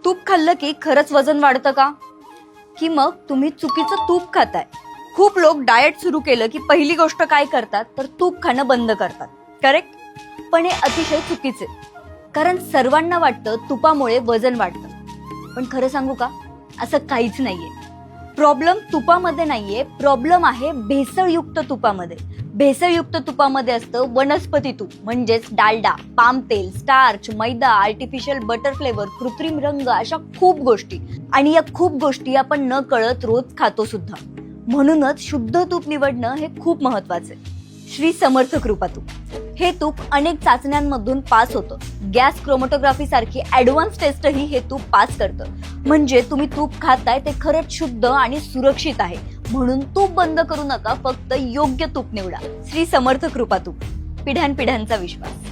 तूप खाल्लं की खरंच वजन वाढतं का? की मग तुम्ही चुकीचं तूप खाताय? खूप लोक डाएट सुरू केलं की पहिली गोष्ट काय करतात तर तूप खाणं बंद करतात. करेक्ट? पण हे अतिशय चुकीचे, कारण सर्वांना वाटतं तुपामुळे वजन वाढतं. पण खरं सांगू का, असं काहीच नाहीये. प्रॉब्लेम तुपामध्ये नाहीये, प्रॉब्लेम आहे भेसळयुक्त तुपामध्ये. भेसळयुक्त तुपामध्ये असतं वनस्पती तूप, म्हणजेच डालडा, पाम तेल, स्टार्च, मैदा, आर्टिफिशियल बटर फ्लेवर, कृत्रिम रंग, अशा खूप गोष्टी. आणि या खूप गोष्टी आपण न कळत रोज खातो सुद्धा. म्हणूनच शुद्ध तूप निवडणं हे खूप महत्वाचं आहे. श्री समर्थ कृपा तूप हे तूप अनेक चाचण्यांमधून पास होतं. गॅस क्रोमॅटोग्राफी सारखी ऍडव्हान्स टेस्टही हे तूप पास करतं. म्हणजे तुम्ही तूप खाताय ते खरंच शुद्ध आणि सुरक्षित आहे. म्हणून तूप बंद करू नका, फक्त योग्य तूप निवडा. श्री समर्थ कृपा तूप, पिढ्यानपिढ्यांचा विश्वास.